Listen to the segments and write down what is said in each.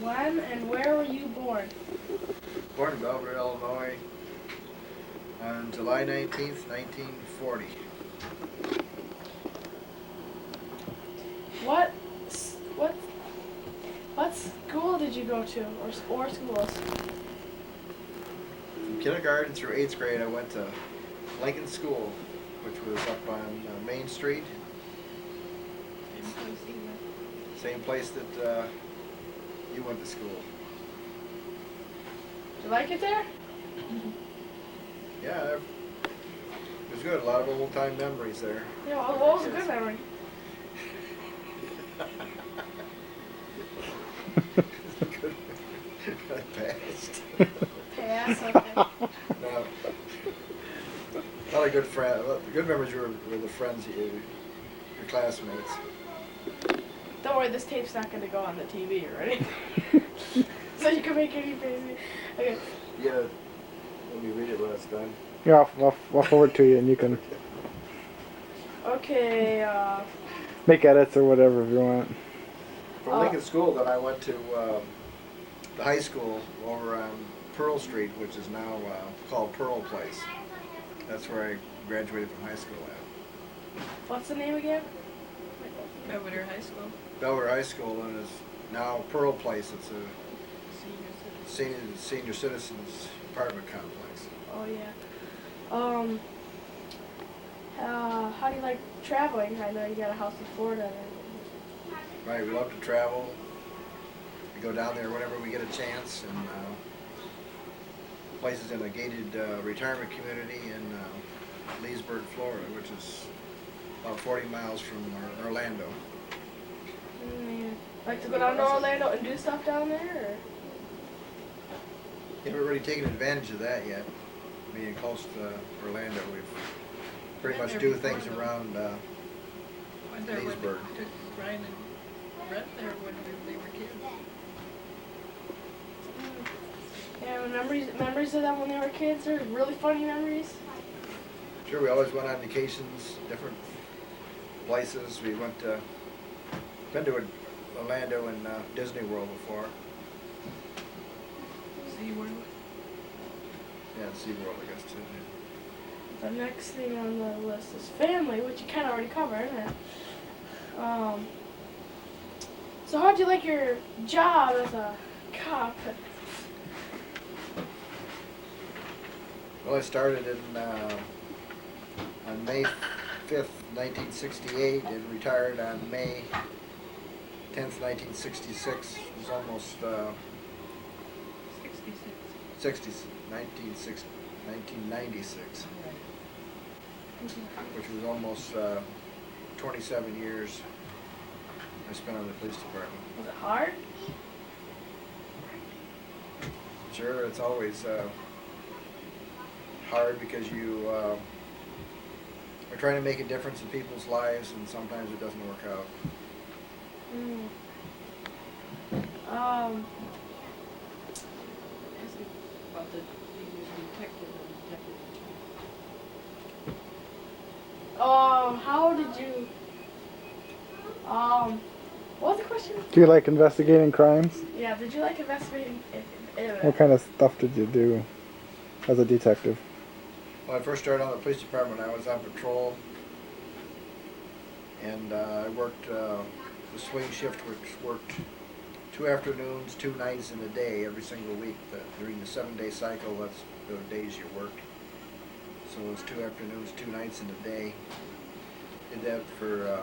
When and where were you born? Born in Belleville, Illinois on July 19th, 1940. What what what school did you go to, or schools? From kindergarten through 8th grade, I went to Lincoln School, which was up on Main Street. Same place that you went to school. Did you like it there? Yeah, it was good. A lot of old-time memories there. Yeah, what was a good memory? Good past. Pass, okay. No. A lot of good friends. The good memories were the friends, your classmates. Don't worry, this tape's not going to go on the TV, right? So you can make any crazy. Okay. Yeah. Let me read it last time. Yeah, I'll forward to you and you can Okay, make edits or whatever if you want. From Lincoln School, then I went to the high school over on Pearl Street, which is now called Pearl Place. That's where I graduated from high school at. what's the name again? Belvedere High School. Belvedere High School, and is now Pearl Place. It's a senior citizens apartment complex. Oh yeah. How do you like traveling? I know you got a house in Florida. Right, we love to travel. We go down there whenever we get a chance, and places in a gated retirement community in Leesburg, Florida, which is about 40 miles from Orlando. Like to go down to Orlando and do stuff down there? Or? We haven't really taken advantage of that yet. Being close to Orlando, we've pretty much do things around Leesburg. Took Brian and Brett there when they were kids. Yeah, memories of them when they were kids are really funny memories. Sure, we always went on vacations, different places. We went to, been to Orlando and Disney World before. SeaWorld. Yeah, SeaWorld, I guess, too. The next thing on the list is family, which you kind of already covered. So how'd you like your job as a cop? Well, I started on May 5th, 1968, and retired on May 10th, 1966. It was almost 1996, which was almost 27 years I spent on the police department. Was it hard? Sure, it's always hard because you are trying to make a difference in people's lives, and sometimes it doesn't work out. About the detective and deputy. How did you? What was the question? Do you like investigating crimes? Yeah, did you like investigating? What kind of stuff did you do as a detective? When I first started on the police department, I was on patrol, and I worked the swing shift, which worked 2 afternoons, 2 nights, and a day every single week. During the 7-day cycle, that's the days you worked. So it was 2 afternoons, 2 nights, and a day. Did that for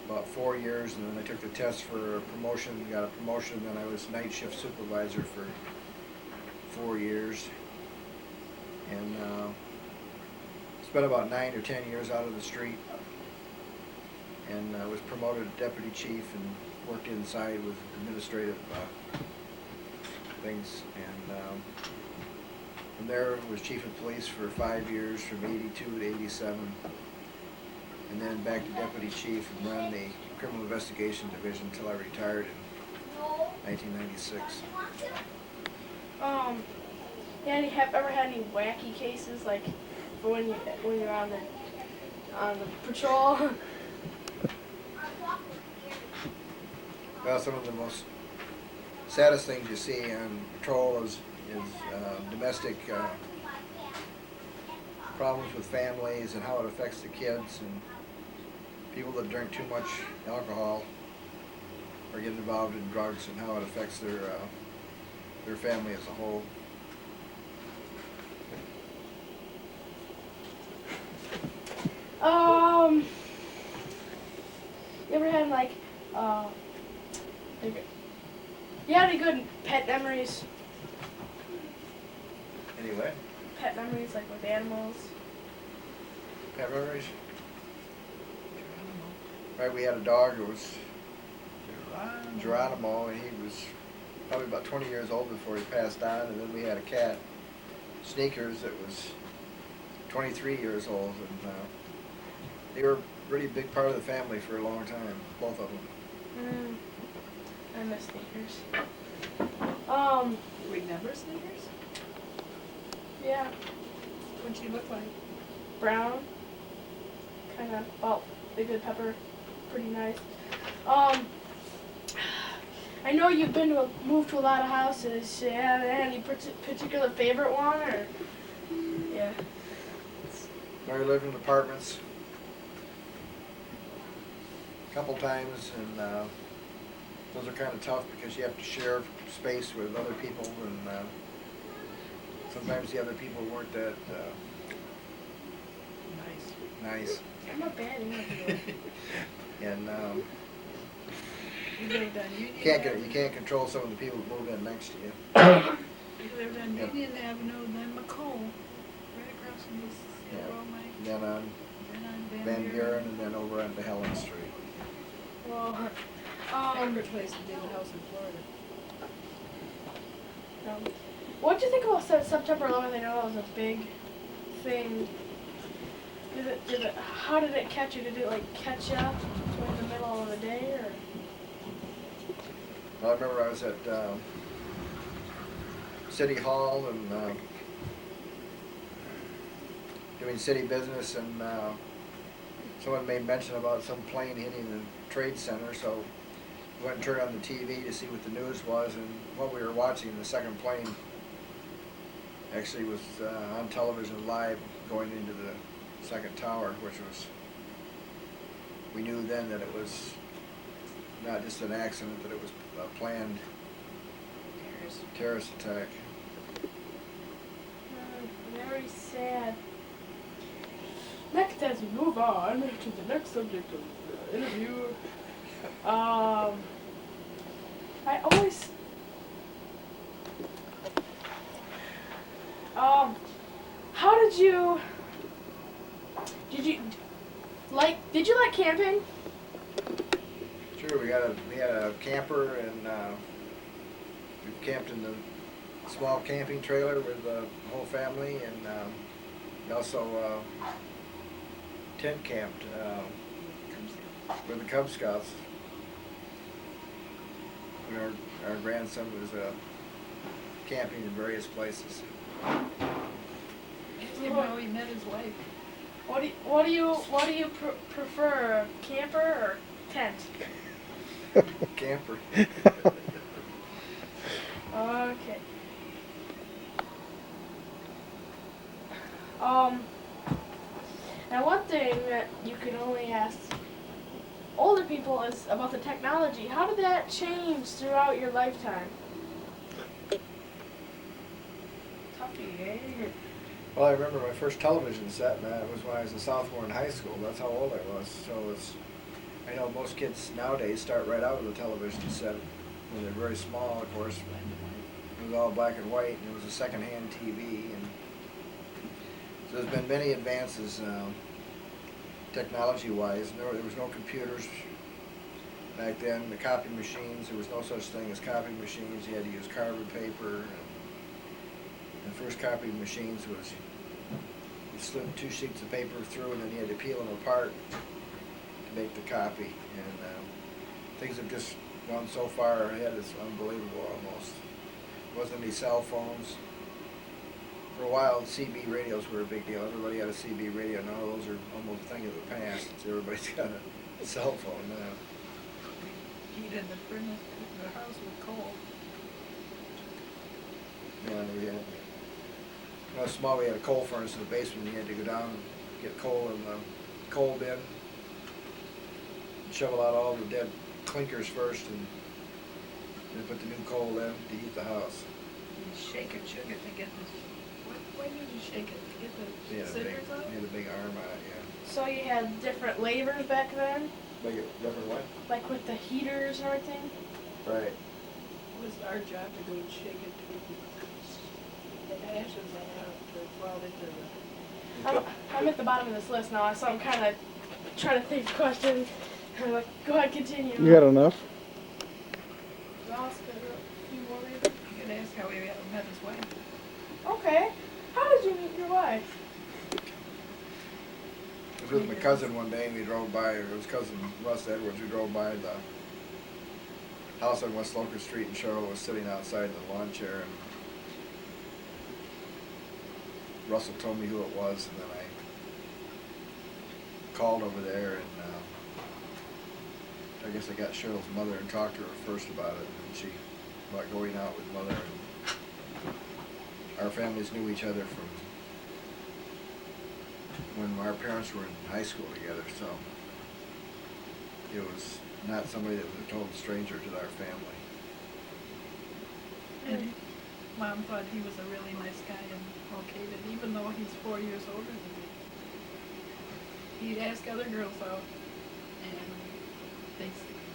about 4 years, and then I took the test for a promotion, got a promotion, then I was night shift supervisor for 4 years. And spent about 9 or 10 years out of the street, and was promoted to deputy chief and worked inside with administrative things. And from there was chief of police for 5 years, from 82 to 87, and then back to deputy chief and ran the criminal investigation division until I retired in 1996. Ever had any wacky cases like when you're on the patrol? Well, some of the most saddest things you see on patrol is domestic problems with families and how it affects the kids, and people that drink too much alcohol are getting involved in drugs and how it affects their family as a whole. You ever had like you had any good pet memories? Anyway, Pet memories like with animals? pet memories? Right, we had a dog who was Geronimo, and he was probably about 20 years old before he passed on, and then we had a cat, Sneakers, that was 23 years old, and they were a really big part of the family for a long time, both of them. I miss Sneakers. Remember Snickers? Yeah, What'd she look like? brown, kind of, well, big good pepper, pretty nice. I know you've moved to a lot of houses. Yeah, any particular favorite one, or yeah? I lived in apartments a couple times, and those are kind of tough because you have to share space with other people, and sometimes the other people weren't that nice. I'm not bad interviewer. And You lived on Union you can't control some of the people that move in next to you. You lived on Yep. Union Avenue, then McComb, right across from this Yeah. Row Mike, Then on then on Van Buren, and then over onto Helen Street. Well, Favorite place to be in the house in Florida. what do you think about September 11th? I know that was a big thing. How did it catch you? Did it like catch you in the middle of the day, or? Well, I remember I was at City Hall and doing city business, and someone made mention about some plane hitting the trade center, so we went and turned on the TV to see what the news was, and what we were watching, the second plane actually was on television live going into the second tower, which was, we knew then that it was not just an accident, that it was a planned terrorist attack. Very sad. Next, as we move on to the next subject of the interview, I always, how did you like camping? Sure, we had a camper, and we camped in the small camping trailer with the whole family, and we also tent camped with the Cub Scouts. And our grandson was camping in various places. Ask him how he met his wife. What do you prefer, camper or tent? Camper. Okay. Now one thing that you can only ask older people is about the technology. How did that change throughout your lifetime? Tuffy, eh? Well, I remember my first television set, and that was when I was a sophomore in high school. That's how old I was. So I know most kids nowadays start right out with a television set when they're very small, of course. It was all black and white, and it was a second-hand TV. And so there's been many advances technology-wise. There was no computers back then. The copy machines, there was no such thing as copy machines. You had to use carbon paper. And the first copy machines was, you slid 2 sheets of paper through, and then you had to peel them apart to make the copy. And things have just gone so far ahead, it's unbelievable almost. There wasn't any cell phones. For a while, CB radios were a big deal. Everybody had a CB radio. Now those are almost a thing of the past. Everybody's got a cell phone now. He'd had to furnish the house with coal. Yeah, we had, when I was small, we had a coal furnace in the basement, and you had to go down and get coal in the coal bin, shovel out all the dead clinkers first, and then put the new coal in to heat the house. You shake it, sugar, to get the, why did you shake it? To get Yeah, the a big, scissors out? had a big arm on it, yeah. So you had different labors back then, Make it different way? like with the heaters and everything. Right. It was our job to go and shake it to get the ashes out to fall into the. I'm at the bottom of this list now, so I'm kind of trying to think of questions. I'm like, go ahead, continue. You got enough? I'll ask a few more later. You can ask how we met his wife. Okay. How did you meet your wife? I was with my cousin one day, and we drove by, or it was cousin Russ Edwards, we drove by the house on West Locust Street, and Cheryl was sitting outside in the lawn chair, and Russell told me who it was, and then I called over there, and I guess I got Cheryl's mother and talked to her first about it, and she, about going out with mother, and our families knew each other from when our parents were in high school together, so it was not somebody that was a total stranger to our family. And Mom thought he was a really nice guy and okay, that even though he's 4 years older than me, he'd ask other girls out, and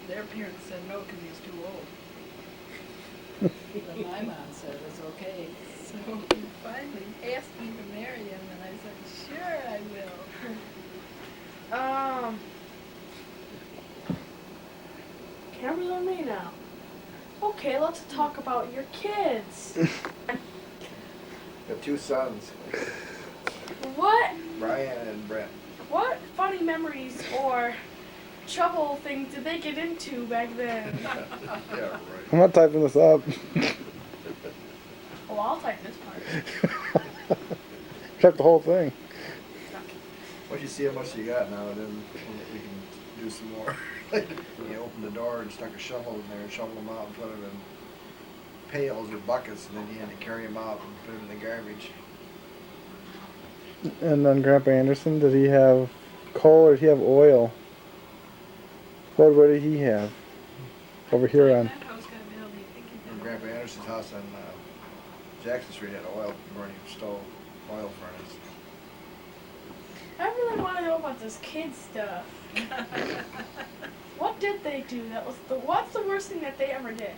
their parents said no because he's too old. But my mom said it was okay. So he finally asked me to marry him, and I said, sure I will. Camera's on me now. Okay, let's talk about your kids. Got two sons, What Brian and Brent. what funny memories or trouble things did they get into back then? Yeah, right. I'm not typing this up. Well, I'll type this part. Check the whole thing. Once you see how much you got now, then we can do some more. Like, you open the door and stuck a shovel in there and shovel them out and put them in pails or buckets, and then you had to carry them out and put them in the garbage. And then Grandpa Anderson, did he have coal or did he have oil? What did he have? Over here on. That house got built, you think he And did? Grandpa Anderson's house on Jackson Street had an oil burning stove, oil furnace. I really want to know about this kid stuff. What did they do? What's the worst thing that they ever did?